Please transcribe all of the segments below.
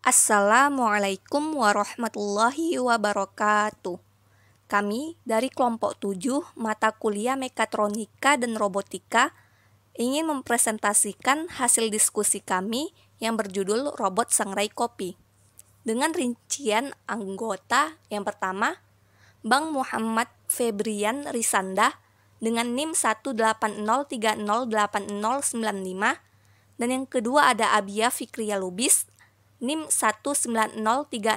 Assalamualaikum warahmatullahi wabarakatuh. Kami dari kelompok 7 mata kuliah Mekatronika dan Robotika ingin mempresentasikan hasil diskusi kami yang berjudul Robot Sangrai Kopi. Dengan rincian anggota yang pertama, Bang Muhammad Febrian Risanda dengan NIM 180308095, dan yang kedua ada Abia Fikria Lubis NIM 190308028,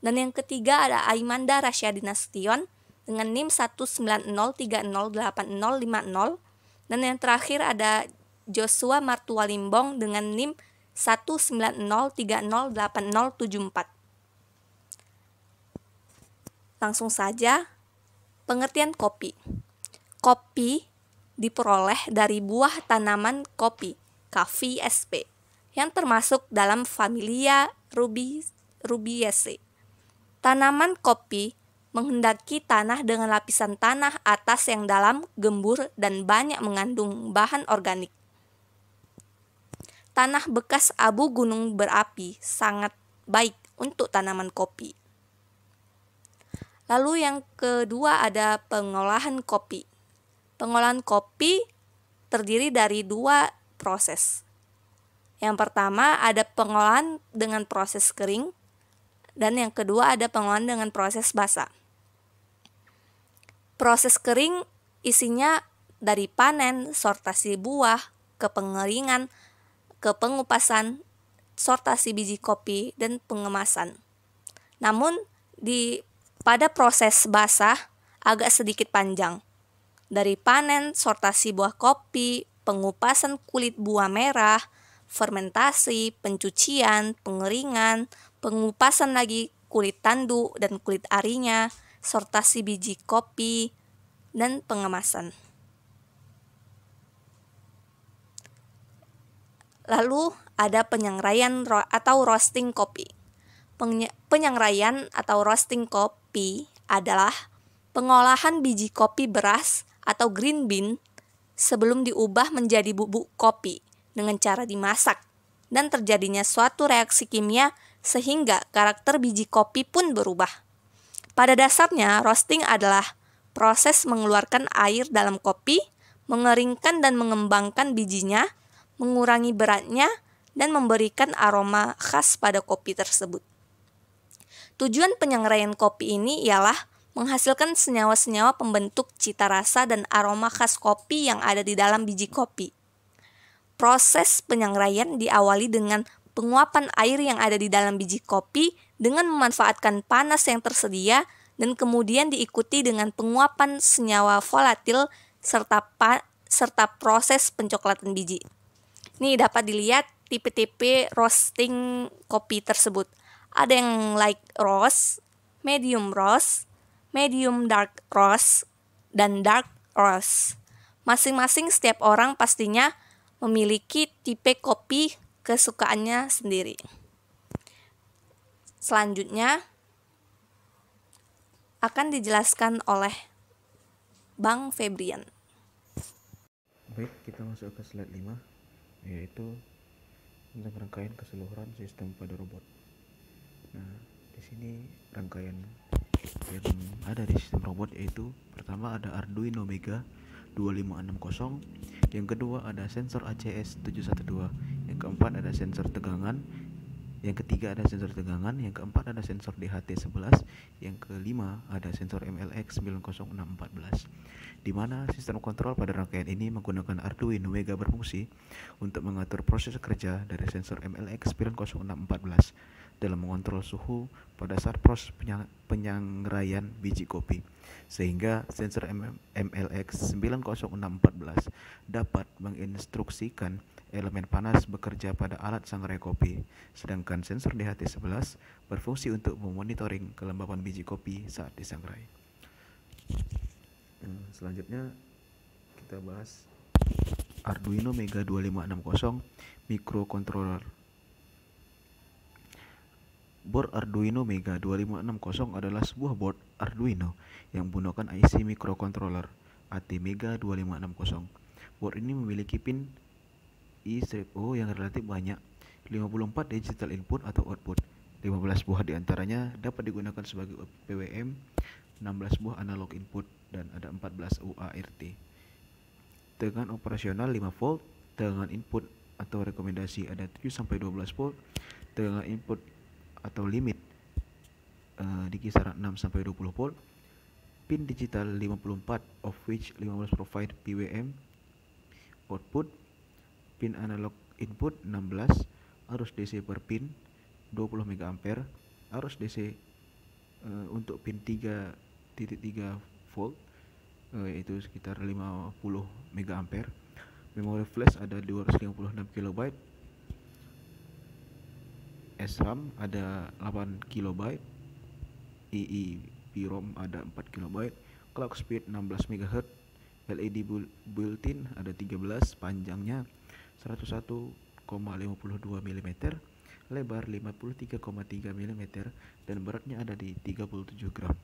dan yang ketiga ada Aimanda Rasyadina Sution dengan NIM 190308050, dan yang terakhir ada Joshua Martua Limbong dengan NIM 190308074. Langsung saja, pengertian kopi. Kopi diperoleh dari buah tanaman kopi, Coffee sp, yang termasuk dalam familia Rubiaceae. Tanaman kopi menghendaki tanah dengan lapisan tanah atas yang dalam, gembur, dan banyak mengandung bahan organik. Tanah bekas abu gunung berapi sangat baik untuk tanaman kopi. Lalu yang kedua ada pengolahan kopi. Pengolahan kopi terdiri dari dua proses. Yang pertama ada pengolahan dengan proses kering, dan yang kedua ada pengolahan dengan proses basah. Proses kering isinya dari panen, sortasi buah, ke pengeringan, ke pengupasan, sortasi biji kopi, dan pengemasan. Namun pada proses basah agak sedikit panjang. Dari panen, sortasi buah kopi, pengupasan kulit buah merah, fermentasi, pencucian, pengeringan, pengupasan lagi kulit tandu dan kulit arinya, sortasi biji kopi, dan pengemasan. Lalu ada penyangraian atau roasting kopi. Penyangraian atau roasting kopi adalah pengolahan biji kopi beras atau green bean sebelum diubah menjadi bubuk kopi dengan cara dimasak, dan terjadinya suatu reaksi kimia sehingga karakter biji kopi pun berubah. Pada dasarnya, roasting adalah proses mengeluarkan air dalam kopi, mengeringkan dan mengembangkan bijinya, mengurangi beratnya, dan memberikan aroma khas pada kopi tersebut. Tujuan penyangraian kopi ini ialah menghasilkan senyawa-senyawa pembentuk cita rasa dan aroma khas kopi yang ada di dalam biji kopi. Proses penyangraian diawali dengan penguapan air yang ada di dalam biji kopi dengan memanfaatkan panas yang tersedia, dan kemudian diikuti dengan penguapan senyawa volatil serta proses pencoklatan biji. Ini dapat dilihat tipe-tipe roasting kopi tersebut. Ada yang light roast, medium dark roast, dan dark roast. Masing-masing setiap orang pastinya memiliki tipe kopi kesukaannya sendiri. Selanjutnya akan dijelaskan oleh Bang Febrian. Baik, kita masuk ke slide 5, yaitu tentang rangkaian keseluruhan sistem pada robot. Nah, di sini rangkaian yang ada di sistem robot yaitu pertama ada Arduino Mega 2560, yang kedua ada sensor ACS 712, yang keempat ada sensor tegangan, yang ketiga ada sensor tegangan, yang keempat ada sensor DHT11, yang kelima ada sensor MLX 90614. Di mana sistem kontrol pada rangkaian ini menggunakan Arduino Mega berfungsi untuk mengatur proses kerja dari sensor MLX 90614 dalam mengontrol suhu pada saat proses penyangraian biji kopi, sehingga sensor MLX 90614 dapat menginstruksikan elemen panas bekerja pada alat sangrai kopi, sedangkan sensor DHT11 berfungsi untuk memonitoring kelembapan biji kopi saat disangrai. Selanjutnya kita bahas Arduino Mega 2560 microcontroller. Board Arduino Mega 2560 adalah sebuah board Arduino yang menggunakan IC microcontroller ATmega 2560. Board ini memiliki pin I/O yang relatif banyak, 54 digital input atau output. 15 buah diantaranya dapat digunakan sebagai PWM, 16 buah analog input, dan ada 14 UART. Tegangan operasional 5 volt, tegangan input atau rekomendasi ada 7-12 volt, tegangan input atau limit di kisaran 6-20 volt, pin digital 54 of which 15 provide PWM output, pin analog input 16, arus DC per pin 20 mA, arus DC untuk pin 3.3 volt yaitu sekitar 50 mA, memori flash ada 256 KB, SRAM ada 8 KB, EEPROM ada 4 KB, clock speed 16 MHz, LED built-in ada 13, panjangnya 101,52 mm, lebar 53,3 mm, dan beratnya ada di 37 gram.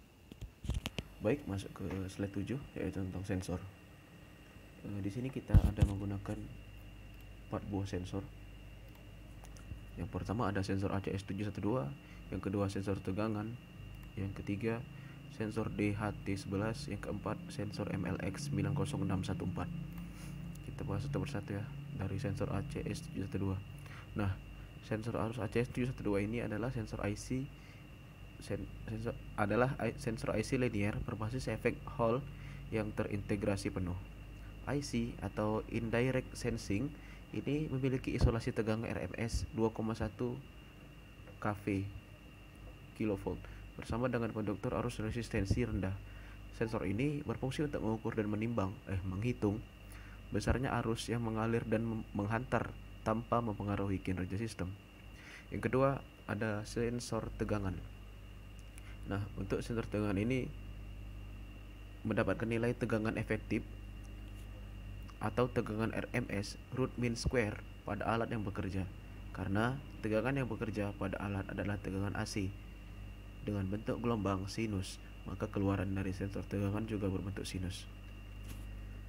Baik, masuk ke slide 7 yaitu tentang sensor. Di sini kita ada menggunakan 4 buah sensor. Yang pertama ada sensor ACS712, yang kedua sensor tegangan, yang ketiga sensor DHT11, yang keempat sensor MLX90614. Kita bahas satu persatu ya, dari sensor ACS712. Nah, sensor arus ACS712 ini adalah sensor IC linear berbasis efek Hall yang terintegrasi penuh. IC atau indirect sensing ini memiliki isolasi tegangan RMS 2,1 kV kilovolt bersama dengan konduktor arus resistensi rendah. Sensor ini berfungsi untuk mengukur dan menghitung besarnya arus yang mengalir dan menghantar tanpa mempengaruhi kinerja sistem. Yang kedua ada sensor tegangan. Nah, untuk sensor tegangan ini mendapatkan nilai tegangan efektif atau tegangan RMS root mean square pada alat yang bekerja, karena tegangan yang bekerja pada alat adalah tegangan AC dengan bentuk gelombang sinus, maka keluaran dari sensor tegangan juga berbentuk sinus.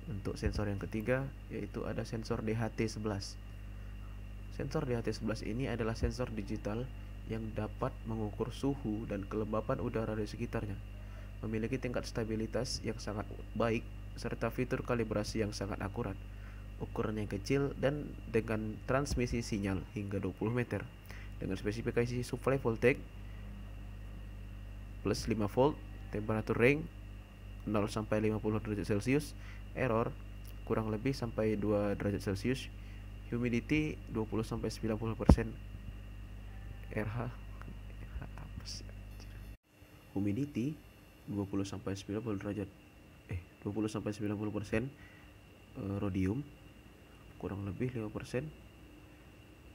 Untuk sensor yang ketiga yaitu ada sensor DHT11. Sensor DHT11 ini adalah sensor digital yang dapat mengukur suhu dan kelembapan udara di sekitarnya, memiliki tingkat stabilitas yang sangat baik serta fitur kalibrasi yang sangat akurat, ukurannya kecil dan dengan transmisi sinyal hingga 20 meter, dengan spesifikasi supply voltage plus 5 volt, temperatur range 0 sampai 50 derajat Celcius, error kurang lebih sampai 2 derajat Celcius, humidity 20 sampai 90%, humidity 20 sampai 90 derajat 20 sampai 90%, rhodium kurang lebih 5%,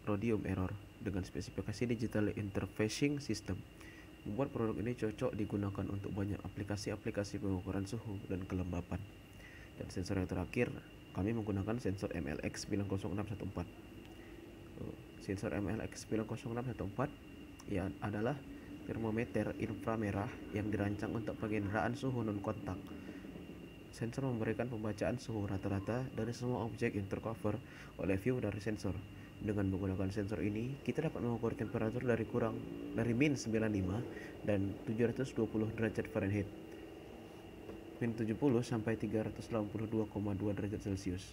rhodium error, dengan spesifikasi digital interfacing system. Membuat produk ini cocok digunakan untuk banyak aplikasi-aplikasi pengukuran suhu dan kelembapan. Dan sensor yang terakhir, kami menggunakan sensor MLX90614. Sensor MLX90614 ya adalah termometer inframerah yang dirancang untuk penginderaan suhu non kontak. Sensor memberikan pembacaan suhu rata-rata dari semua objek yang tercover oleh view dari sensor. Dengan menggunakan sensor ini, kita dapat mengukur temperatur dari min 95 dan 720 derajat Fahrenheit, min 70 sampai 382,2 derajat Celcius,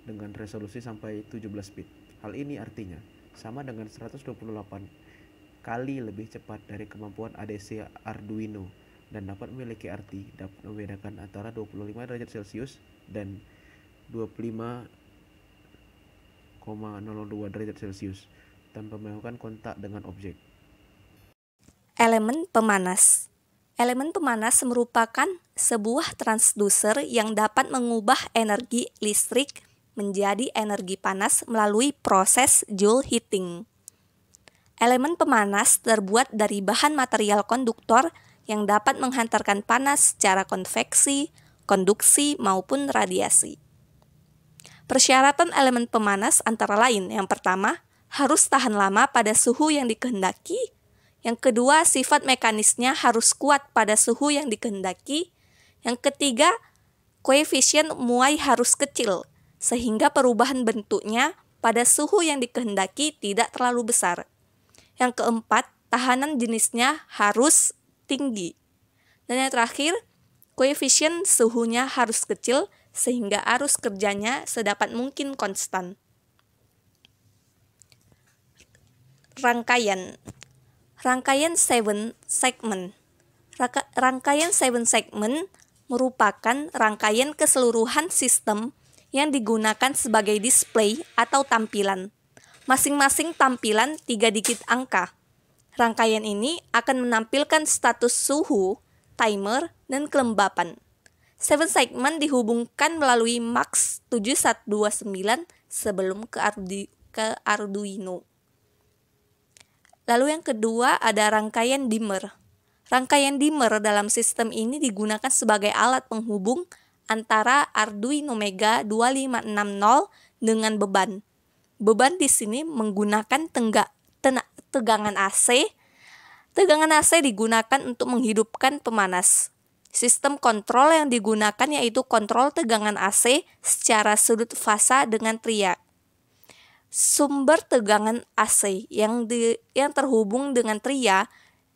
dengan resolusi sampai 17 bit. Hal ini artinya sama dengan 128 kali lebih cepat dari kemampuan ADC Arduino, dan dapat memiliki arti dapat membedakan antara 25 derajat Celcius dan 25,02 derajat Celcius tanpa melakukan kontak dengan objek. Elemen pemanas. Elemen pemanas merupakan sebuah transducer yang dapat mengubah energi listrik menjadi energi panas melalui proses Joule heating. Elemen pemanas terbuat dari bahan material konduktor yang dapat menghantarkan panas secara konveksi, konduksi, maupun radiasi. Persyaratan elemen pemanas antara lain, yang pertama, harus tahan lama pada suhu yang dikehendaki. Yang kedua, sifat mekanisnya harus kuat pada suhu yang dikehendaki. Yang ketiga, koefisien muai harus kecil, sehingga perubahan bentuknya pada suhu yang dikehendaki tidak terlalu besar. Yang keempat, tahanan jenisnya harus tinggi. Dan yang terakhir, koefisien suhunya harus kecil sehingga arus kerjanya sedapat mungkin konstan. Rangkaian 7 segment. Rangkaian 7 segment merupakan rangkaian keseluruhan sistem yang digunakan sebagai display atau tampilan. Masing-masing tampilan 3 digit angka. Rangkaian ini akan menampilkan status suhu, timer, dan kelembapan. 7 segment dihubungkan melalui MUX 7129 sebelum ke Arduino. Lalu yang kedua ada rangkaian dimmer. Rangkaian dimmer dalam sistem ini digunakan sebagai alat penghubung antara Arduino Mega 2560 dengan beban. Beban di sini menggunakan tegangan AC. Tegangan AC digunakan untuk menghidupkan pemanas. Sistem kontrol yang digunakan yaitu kontrol tegangan AC secara sudut fasa dengan tria. Sumber tegangan AC yang terhubung dengan tria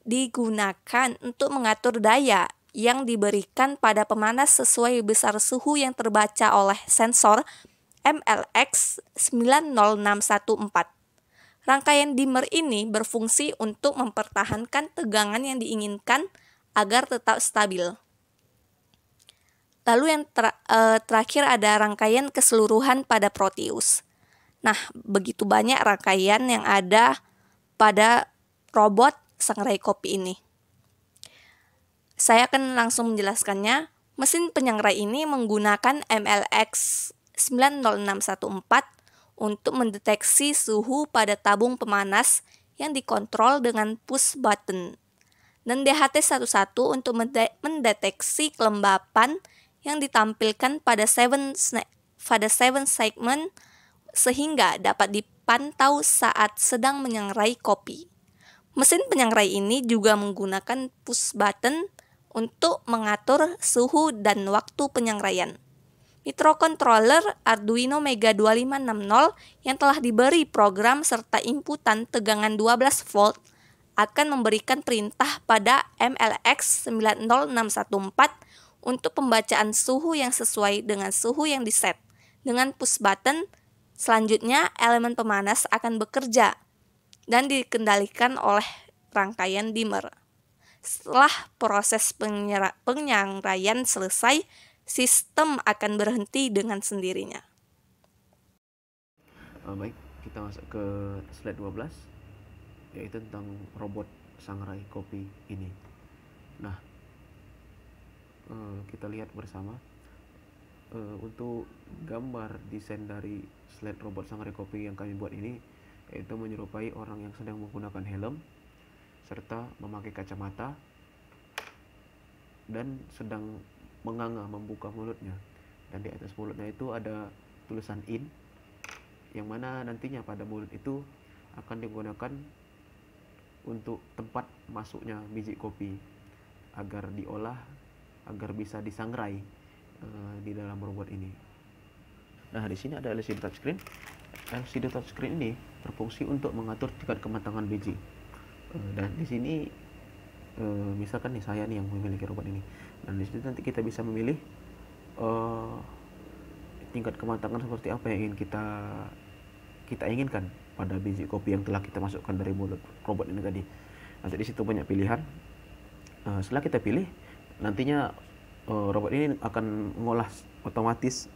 digunakan untuk mengatur daya yang diberikan pada pemanas sesuai besar suhu yang terbaca oleh sensor MLX 90614. Rangkaian dimmer ini berfungsi untuk mempertahankan tegangan yang diinginkan agar tetap stabil. Lalu yang terakhir ada rangkaian keseluruhan pada Proteus. Nah, begitu banyak rangkaian yang ada pada robot sangrai kopi ini. Saya akan langsung menjelaskannya. Mesin penyangrai ini menggunakan MLX 90614 untuk mendeteksi suhu pada tabung pemanas yang dikontrol dengan push button, dan DHT11 untuk mendeteksi kelembapan yang ditampilkan pada 7 segment sehingga dapat dipantau saat sedang menyangrai kopi. Mesin penyangrai ini juga menggunakan push button untuk mengatur suhu dan waktu penyangraian. Microcontroller Arduino Mega 2560 yang telah diberi program serta inputan tegangan 12 volt akan memberikan perintah pada MLX 90614 untuk pembacaan suhu yang sesuai dengan suhu yang diset. Dengan push button, selanjutnya elemen pemanas akan bekerja dan dikendalikan oleh rangkaian dimmer. Setelah proses penyangraian selesai, sistem akan berhenti dengan sendirinya. Baik, kita masuk ke slide 12, yaitu tentang robot sangrai kopi ini. Nah, kita lihat bersama untuk gambar desain dari slide robot sangrai kopi yang kami buat ini, yaitu menyerupai orang yang sedang menggunakan helm serta memakai kacamata dan sedang menganga membuka mulutnya, dan di atas mulutnya itu ada tulisan in, yang mana nantinya pada mulut itu akan digunakan untuk tempat masuknya biji kopi agar diolah, agar bisa disangrai di dalam robot ini. Nah, di sini ada LCD touchscreen. LCD touchscreen ini berfungsi untuk mengatur tingkat kematangan biji. Dan di sini misalkan nih saya nih yang memiliki robot ini, dan di sini nanti kita bisa memilih tingkat kematangan seperti apa yang ingin kita inginkan pada biji kopi yang telah kita masukkan dari mulut robot ini tadi. Nanti di situ banyak pilihan. Setelah kita pilih, nantinya robot ini akan mengolah otomatis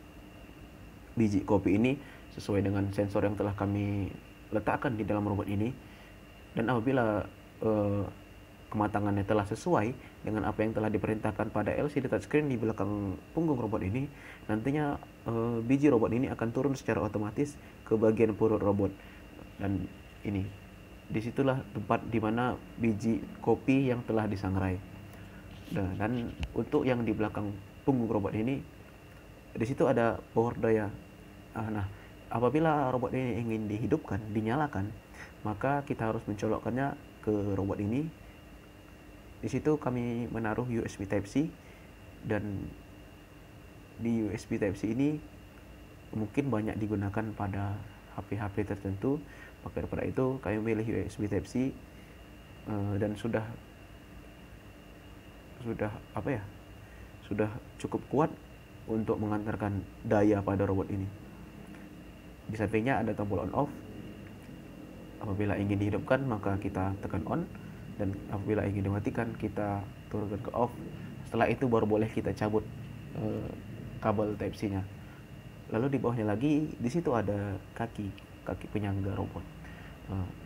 biji kopi ini sesuai dengan sensor yang telah kami letakkan di dalam robot ini. Dan apabila kematangannya telah sesuai dengan apa yang telah diperintahkan pada LCD touchscreen di belakang punggung robot ini, nantinya biji robot ini akan turun secara otomatis ke bagian perut robot. Dan ini, disitulah tempat dimana biji kopi yang telah disangrai. Dan untuk yang di belakang punggung robot ini, di situ ada power daya. Nah, apabila robot ini ingin dihidupkan, dinyalakan, maka kita harus mencolokkannya ke robot ini. Di situ kami menaruh USB Type-C, dan di USB Type-C ini mungkin banyak digunakan pada HP-HP tertentu. Maka daripada itu kami memilih USB Type-C dan sudah cukup kuat untuk mengantarkan daya pada robot ini. Di sampingnya ada tombol on off. Apabila ingin dihidupkan maka kita tekan on, dan apabila ingin dimatikan kita turunkan ke off. Setelah itu baru boleh kita cabut kabel Type-C-nya. Lalu di bawahnya lagi di situ ada kaki penyangga robot.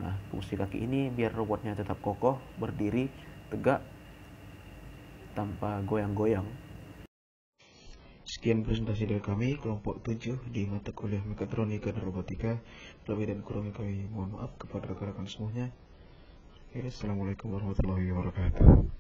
Nah, fungsi kaki ini biar robotnya tetap kokoh, berdiri, tegak, tanpa goyang-goyang. Sekian presentasi dari kami, kelompok 7 di mata kuliah Mekatronika dan Robotika. Lebih dan kurangnya kami mohon maaf kepada rekan-rekan semuanya. Assalamualaikum warahmatullahi wabarakatuh.